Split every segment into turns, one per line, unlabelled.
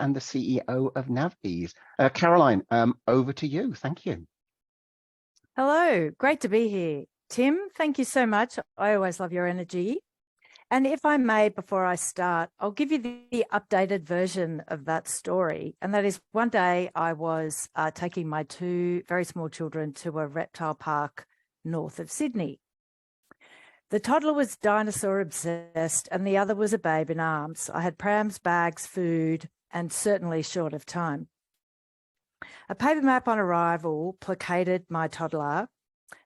and the CEO of Navbees. Caroline, over to you. Thank you.
Hello, great to be here. Tim, thank you so much. I always love your energy. And if I may, before I start, I'll give you the updated version of that story. And that is, one day I was taking my two very small children to a reptile park north of Sydney. The toddler was dinosaur obsessed and the other was a babe in arms. I had prams, bags, food, and certainly short of time. A paper map on arrival placated my toddler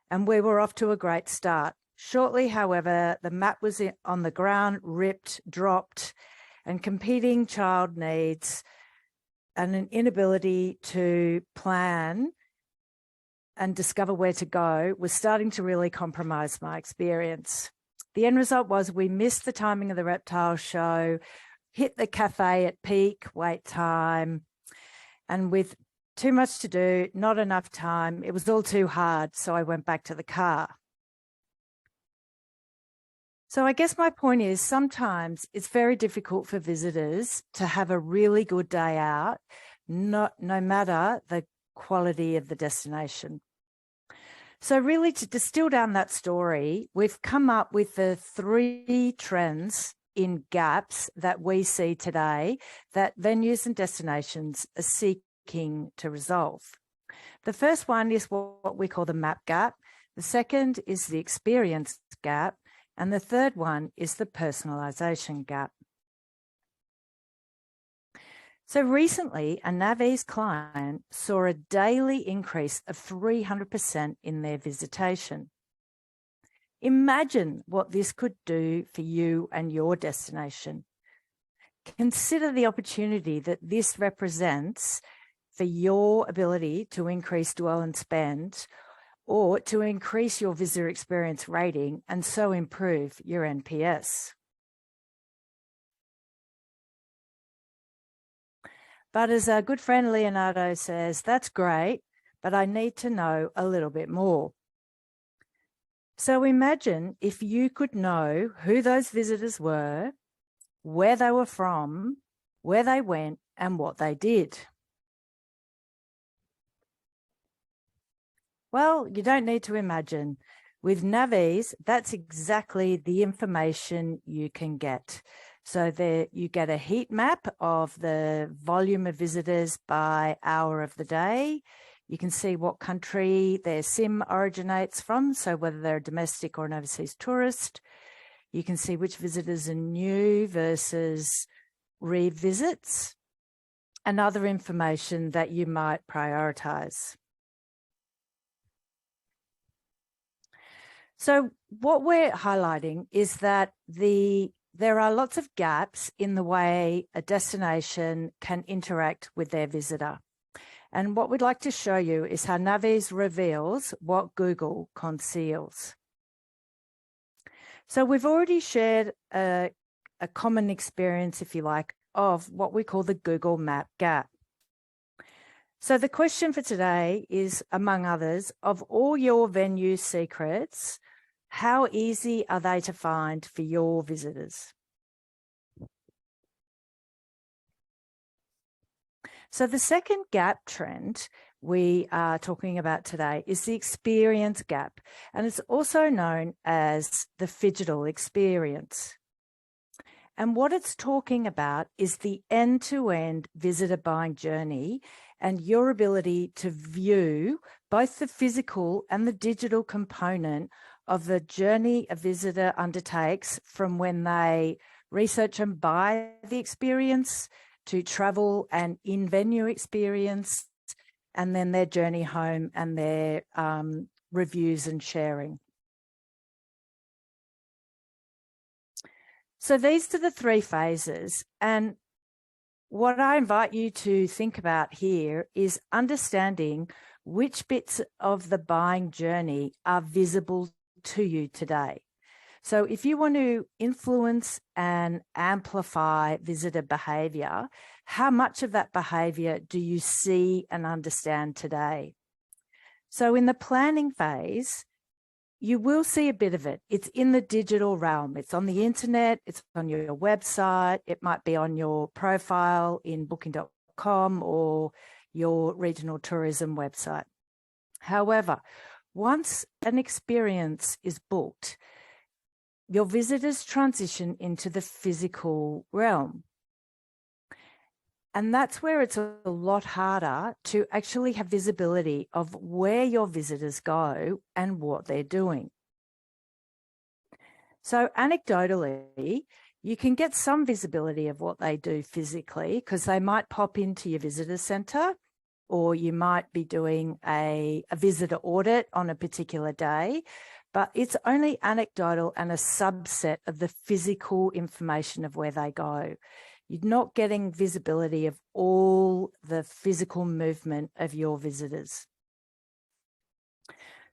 and we were off to a great start. Shortly, however, the map was on the ground, ripped, dropped, and competing child needs and an inability to plan and discover where to go was starting to really compromise my experience. The end result was we missed the timing of the reptile show, hit the cafe at peak wait time, and with too much to do, not enough time, it was all too hard, so I went back to the car. So I guess my point is sometimes it's very difficult for visitors to have a really good day out, no matter the quality of the destination. So really, to distill down that story, we've come up with the 3 trends in gaps that we see today that venues and destinations are seeking to resolve. The first one is what we call the map gap. The second is the experience gap. And the third one is the personalisation gap. So recently, a Navbees client saw a daily increase of 300% in their visitation. Imagine what this could do for you and your destination. Consider the opportunity that this represents for your ability to increase dwell and spend, or to increase your visitor experience rating and so improve your NPS. But as our good friend Leonardo says, that's great, but I need to know a little bit more. So imagine if you could know who those visitors were, where they were from, where they went, and what they did. Well, you don't need to imagine. With Navbees, that's exactly the information you can get. So there you get a heat map of the volume of visitors by hour of the day. You can see what country their sim originates from, so whether they're a domestic or an overseas tourist. You can see which visitors are new versus revisits, and other information that you might prioritise. So what we're highlighting is that there are lots of gaps in the way a destination can interact with their visitor. And what we'd like to show you is how Navbees reveals what Google conceals. So we've already shared a common experience, if you like, of what we call the Google Map gap. So the question for today is, among others, of all your venue secrets, how easy are they to find for your visitors? So the second gap trend we are talking about today is the experience gap, and it's also known as the phygital experience. And what it's talking about is the end-to-end visitor buying journey and your ability to view both the physical and the digital component of the journey a visitor undertakes from when they research and buy the experience to travel and in-venue experience, and then their journey home and their reviews and sharing. So these are the 3 phases, and what I invite you to think about here is understanding which bits of the buying journey are visible to you today. So if you want to influence and amplify visitor behaviour, how much of that behaviour do you see and understand today? So in the planning phase, you will see a bit of it. It's in the digital realm. It's on the internet. It's on your website. It might be on your profile in booking.com or your regional tourism website. However, once an experience is booked, your visitors transition into the physical realm. And that's where it's a lot harder to actually have visibility of where your visitors go and what they're doing. So anecdotally, you can get some visibility of what they do physically because they might pop into your visitor centre, or you might be doing a visitor audit on a particular day, but it's only anecdotal and a subset of the physical information of where they go. You're not getting visibility of all the physical movement of your visitors.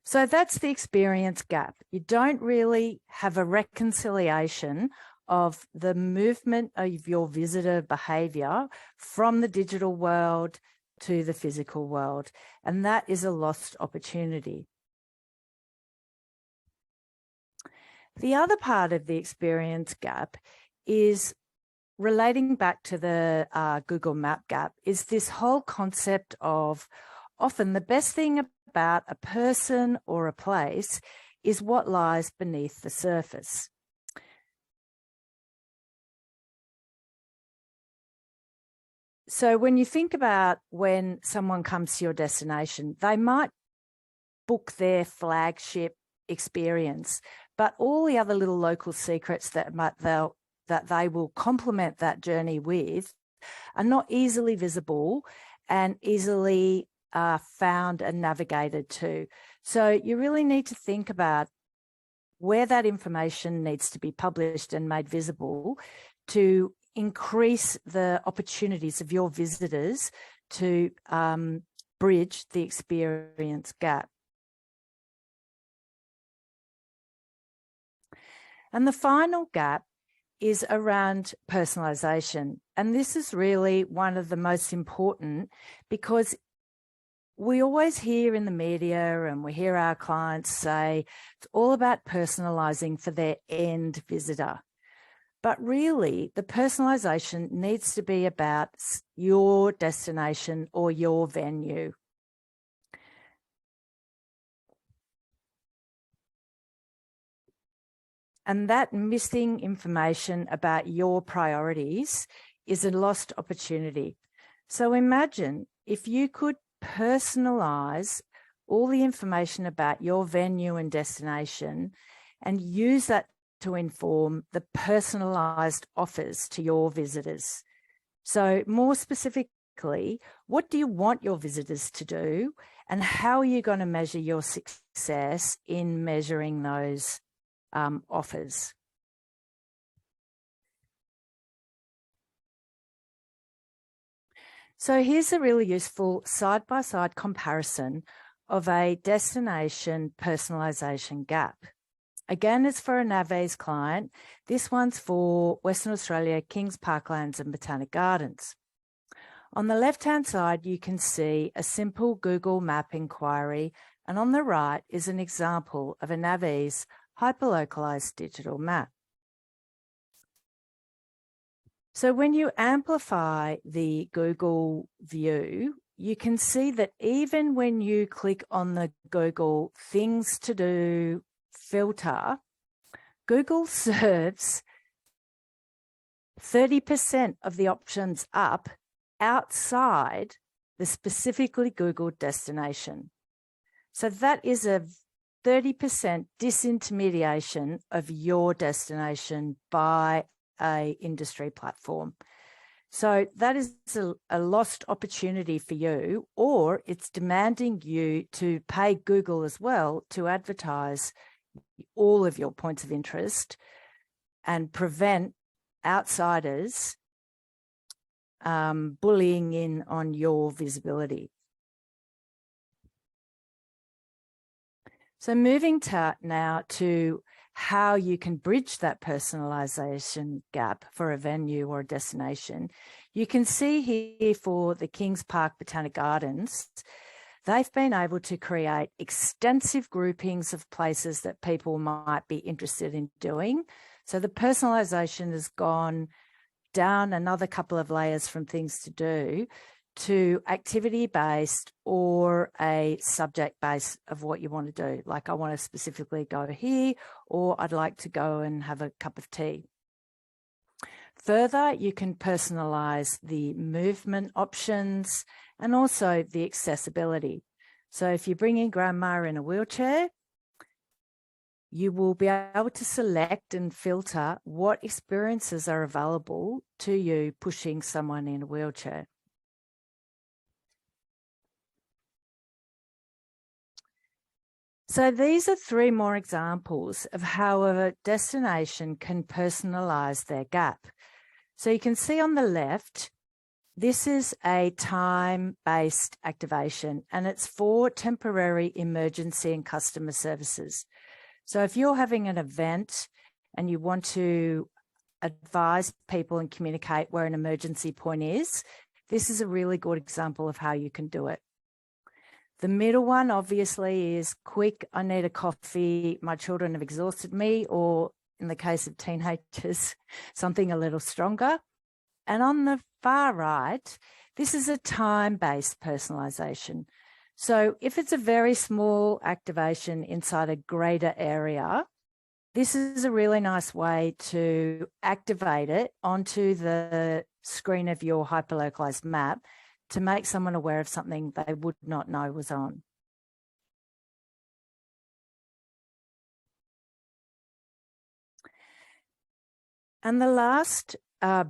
So that's the experience gap. You don't really have a reconciliation of the movement of your visitor behaviour from the digital world to the physical world, and that is a lost opportunity. The other part of the experience gap is relating back to the Google Map gap, is this whole concept of often the best thing about a person or a place is what lies beneath the surface. So when you think about when someone comes to your destination, they might book their flagship experience, but all the other little local secrets that they will complement that journey with are not easily visible and easily found and navigated to. So you really need to think about where that information needs to be published and made visible to increase the opportunities of your visitors to bridge the experience gap. And the final gap is around personalisation. And this is really one of the most important, because we always hear in the media and we hear our clients say it's all about personalising for their end visitor. But really, the personalisation needs to be about your destination or your venue. And that missing information about your priorities is a lost opportunity. So imagine if you could personalise all the information about your venue and destination and use that to inform the personalised offers to your visitors. So more specifically, what do you want your visitors to do, and how are you going to measure your success in measuring those offers? So here's a really useful side-by-side comparison of a destination personalisation gap. Again, it's for a Navies client. This one's for Western Australia, Kings Parklands and Botanic Gardens. On the left-hand side, you can see a simple Google Map inquiry, and on the right is an example of a Navies hyperlocalised digital map. So when you amplify the Google view, you can see that even when you click on the Google Things to Do filter, Google serves 30% of the options up outside the specifically Googled destination. So that is a 30% disintermediation of your destination by an industry platform. So that is a lost opportunity for you, or it's demanding you to pay Google as well to advertise all of your points of interest and prevent outsiders bullying in on your visibility. So moving now to how you can bridge that personalisation gap for a venue or a destination. You can see here for the Kings Park Botanic Gardens, they've been able to create extensive groupings of places that people might be interested in doing. So the personalization has gone down another couple of layers from things to do to activity-based or a subject-based of what you want to do. Like, I want to specifically go here, or I'd like to go and have a cup of tea. Further, you can personalize the movement options and also the accessibility. So if you bring in grandma in a wheelchair, you will be able to select and filter what experiences are available to you pushing someone in a wheelchair. So these are 3 more examples of how a destination can personalize their gap. So you can see on the left, this is a time-based activation, and it's for temporary emergency and customer services. So if you're having an event and you want to advise people and communicate where an emergency point is, this is a really good example of how you can do it. The middle one obviously is quick, I need a coffee, my children have exhausted me, or in the case of teenagers, something a little stronger. And on the far right, this is a time-based personalization. So if it's a very small activation inside a greater area, this is a really nice way to activate it onto the screen of your hyperlocalized map to make someone aware of something they would not know was on. And the last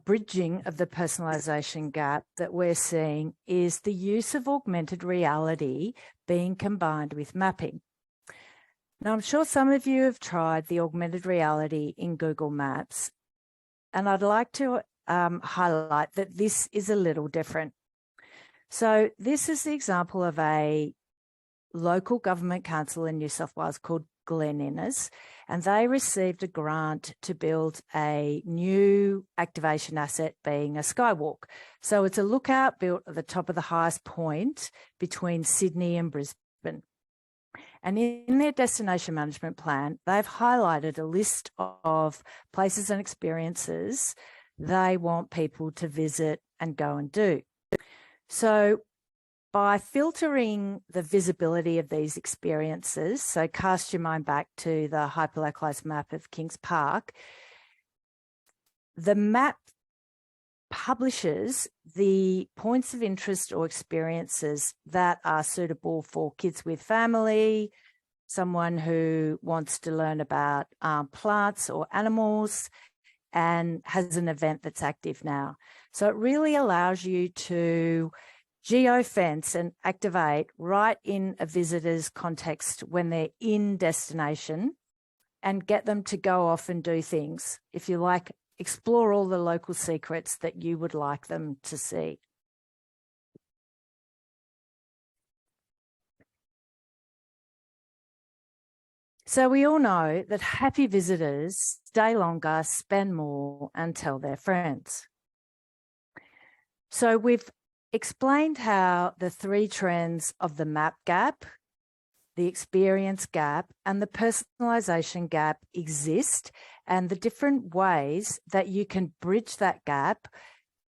bridging of the personalization gap that we're seeing is the use of augmented reality being combined with mapping. Now, I'm sure some of you have tried the augmented reality in Google Maps, and I'd like to highlight that this is a little different. So this is the example of a local government council in New South Wales called Glen Innes, and they received a grant to build a new activation asset, being a skywalk. So it's a lookout built at the top of the highest point between Sydney and Brisbane. And in their destination management plan, they've highlighted a list of places and experiences they want people to visit and go and do. So by filtering the visibility of these experiences, so cast your mind back to the hyperlocalized map of Kings Park, the map publishes the points of interest or experiences that are suitable for kids with family, someone who wants to learn about plants or animals, and has an event that's active now. So it really allows you to geofence and activate right in a visitor's context when they're in destination, and get them to go off and do things. If you like, explore all the local secrets that you would like them to see. So we all know that happy visitors stay longer, spend more, and tell their friends. So we've explained how the 3 trends of the map gap, the experience gap, and the personalization gap exist, and the different ways that you can bridge that gap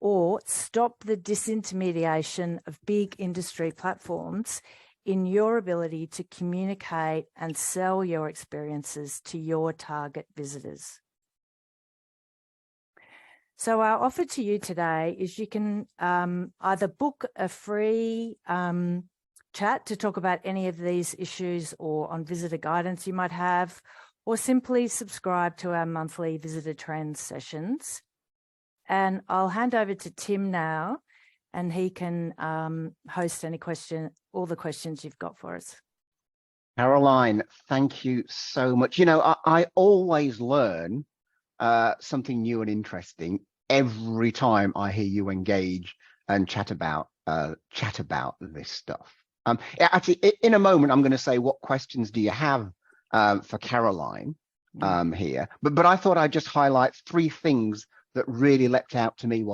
or stop the disintermediation of big industry platforms in your ability to communicate and sell your experiences to your target visitors. So our offer to you today is you can either book a free chat to talk about any of these issues or on visitor guidance you might have, or simply subscribe to our monthly visitor trends sessions. And I'll hand over to Tim now, and he can host all the questions you've got for us.
Caroline, thank you so much. You know, I always learn something new and interesting every time I hear you engage and chat about this stuff. Actually, in a moment, I'm going to say, what questions do you have for Caroline here? But I thought I'd just highlight 3 things that really leapt out to me